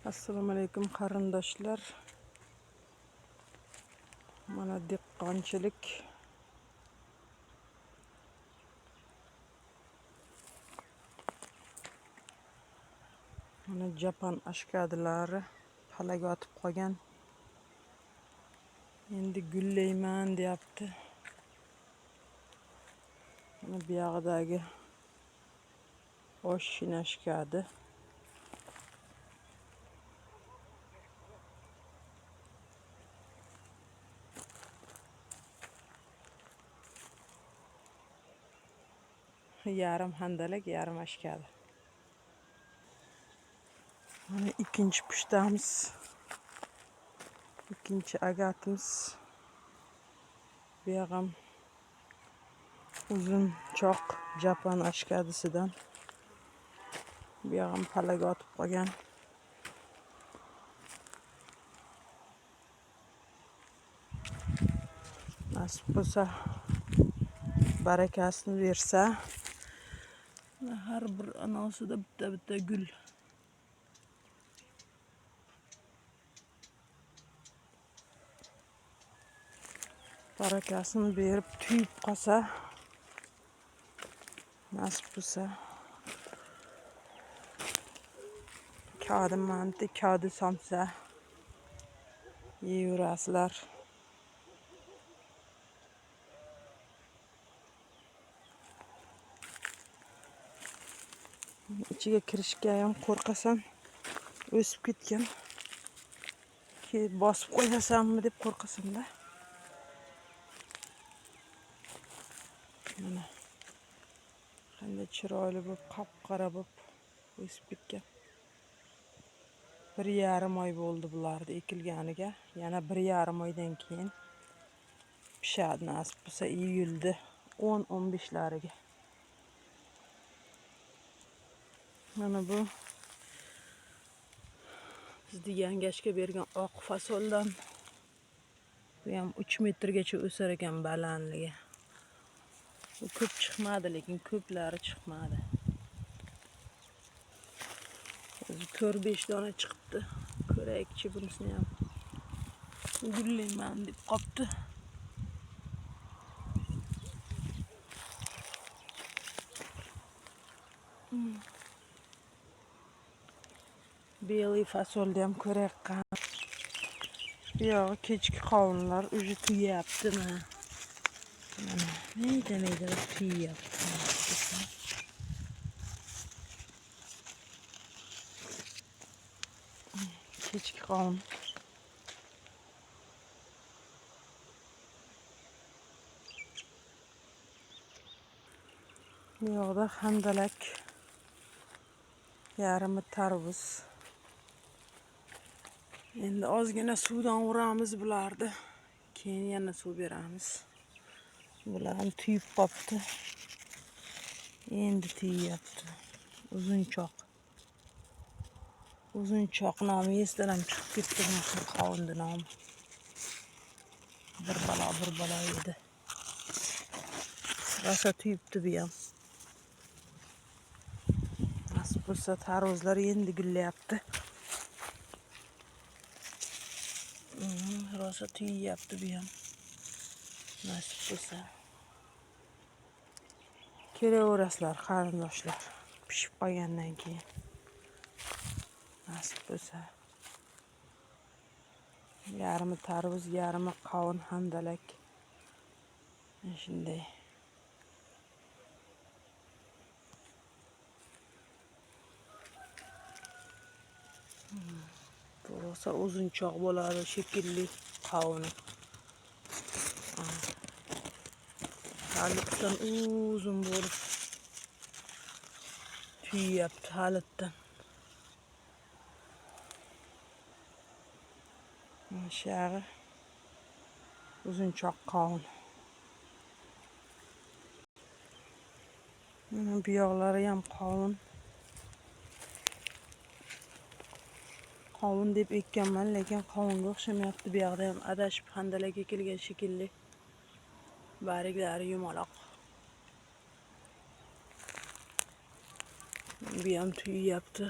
Assalomu alaykum qarindoshlar. Mana dehqonchilik. Mana Japon ashkadilari palaga otib qolgan. Endi gullayman deyapti. Mana bu yog'idagi oshina ashkadi. Yarim handalak, yarim ashkadi. Mana ikkinchi pushtamiz. İkinci agatimiz. Bu yog'am uzun choq Japon ashkadisidan. Bu yog'am palaga otib qolgan. Nasib bo'lsa, barakasini bersa, har bir anosida bitta gul. Barakasini berib tuyib qolsa, nasib bo'lsa, kağıdı samsa yeyverasizlar. İchiga kirishga ham qo'rqasan, o'sib ketgan. Bosib qo'yasanmi deb qo'rqasan-da. Mana qanday chiroyli bo'lib, qop-qora bo'lib o'sib ketgan. 1,5 oy bo'ldi bularni ekilganiga. Yana 1,5 oydan keyin pishadi, nasib bo'lsa iyulda 10-15lariga. Mana bu bizni yangashga bergan oq fasoldan. Bu ham 3 metrgacha o'sar ekan balandligi. Bu ko'p chiqmadi, lekin ko'plari chiqmadi. 4-5 dona chiqibdi. Ko'raylikchi bunisini ham. Gullayman deb qopti. Beli fasolda ham ko'rayotgan. Bu yog'i kechki qovunlar уже tuyaptimi? Mana mayda tuyapti. Kechki qovun. Bu yoqda handalak, yarimi tarvuz. Endi ozgina suvdan uramiz bularni. Keyin yana suv beramiz. Bular ham tuyib qopti. Endi tuyapti. Uzun choq nomi esdan chiqib ketdi bu qovunning nomi. Bir balo edi. Rosa tuyibdi bu ham. Nasib bo'lsa tarvuzlar endi gullayapti. Rosa tuyapti bu ham. Nasib bo'lsa. Kelaverasizlar qarindoshlar. Pishib qolgandan keyin. Nasib bo'lsa. Yarimi tarvuz, yarimi qovun handalak. Shunday. Rosa uzun choq bo'ladi shekilli qovuni. Halitdan uzun bo'lib tuyapti halitdan. Shag'i uzun choq qovun. Mana bu yoqlari ham qovun. Qovun deb ekkanman, lekin qovunga o'xshamayapti. Bu yoqda ham adashib handalak ekilgan shekilli. Bariklari yumaloq. Bu ham tuyapti.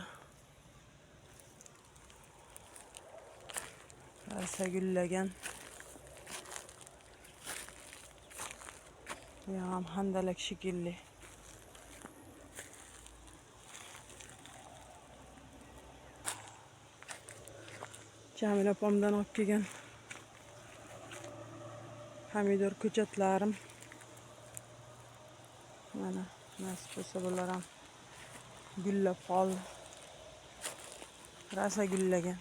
Rosa gullagan. Bu ham handalak shekilli. Jamila opamdan olib kelgan pomidor ko'chatlarim. Mana nasib bo'lsa bular ham gullab qoldi. Rosa gullagan.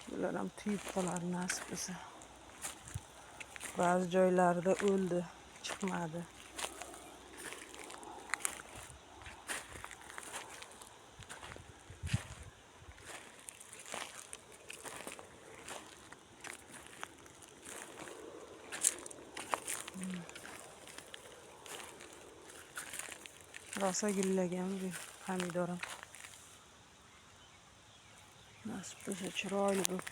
Bular ham tuyib qolar nasib bo'lsa. Ba'zi joylarida o'ldi, chiqmadi. Rosa gullagan bu pomidorim. Nasib bo'lsa chiroyli bo'lib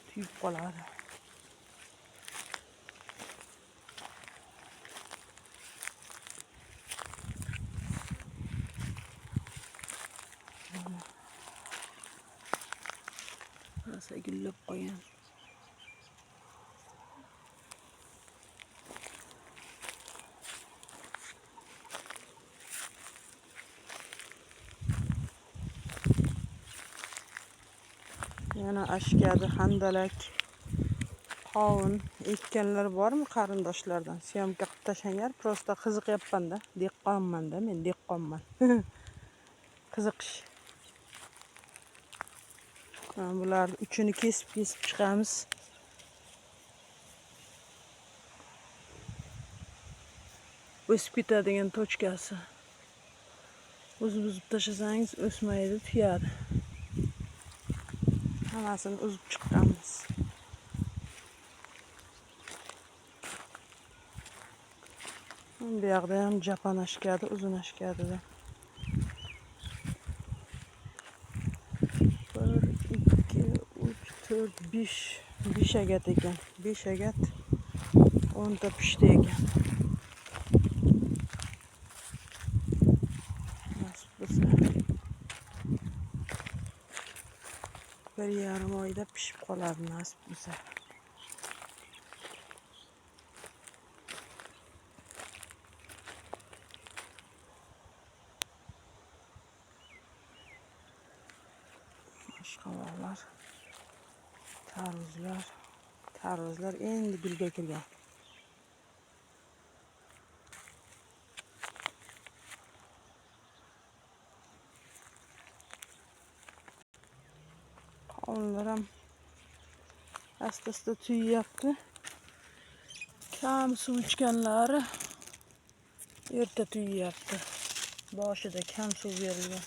tuyib qoladi. Rosa gullab qolgan. Yana ashkadi, handalak, qovun ekkanlar bormi qarindoshlardan? Syomka qilib tashlangar, prosta qiziqyapman-da, dehqonman-da, men dehqonman. Qiziqish. Bularni uchini kesib chiqamiz. O'sib ketadigan tochkasi. Uzib tashlasangiz o'smaydi, tuyadi. Hammasini uzib chiqqanmiz. Bu yoqda ham japan ashkadi, uzun ashkadida. 1, 2, 3, 4, 5. 5 agat ekan. 5 agat 10 ta pishdi ekan. Nasib bo'lsa 1,5 oyda pishib qoladi nasib bo'lsa. Mashqavorlar, tarvuzlar endi gulga kirgan. Qovunlar ham asta tuyyapti. Kam suv ichganlari erta tuyyapti. Boshida kam suv berilgan.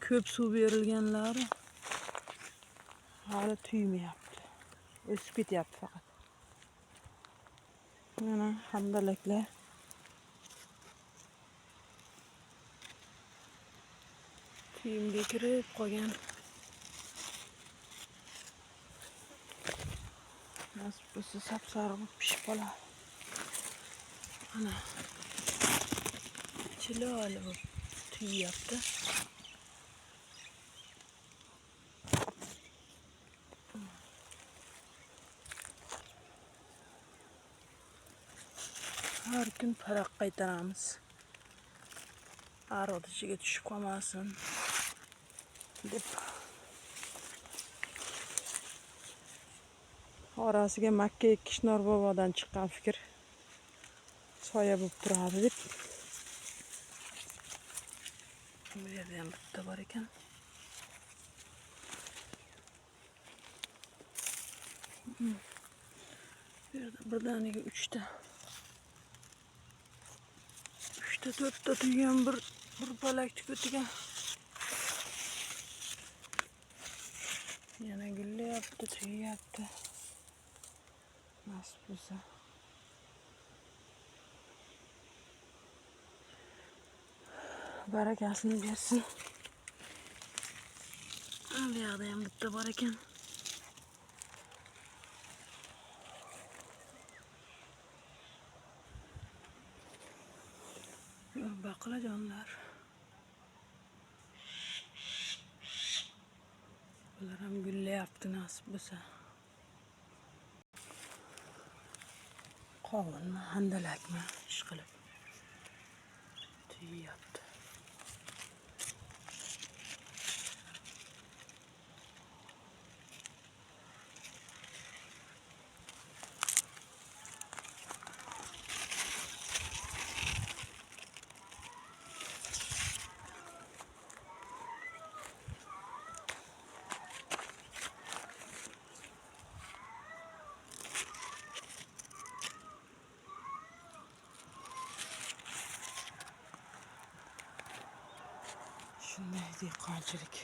Ko'p suv berilganlari hali tuymayapti. O'sib ketyapti faqat. Mana handalaklar. Tuyimga kirib qolgan. Nasib bo'lsa sapsariq bo'lib pishib qoladi. Mana chiroyli bo'lib tuyyapti. Har kun faraq qaytaramiz. Arot ichiga tushib qolmasin deb. Orasiga makka ekish Norbobodan chiqqan fikr. Soya bo'lib turadi deb. Bu yerda ham bitta bor ekan. Bu yerda birdaniga 3 ta. 3 ta 4 ta tuygan bir palak ko'tigan. Yana gullayapti, tuyyapti. Nasib bo'lsa. Barakasini bersin. Bu yoqda ham bitta bor ekan. Baqlajonlar. Bular ham gullayapti nasib bo'lsa. Qovunmi, handalakmi ishqilib tuyapti. Shunday dehqonchilik.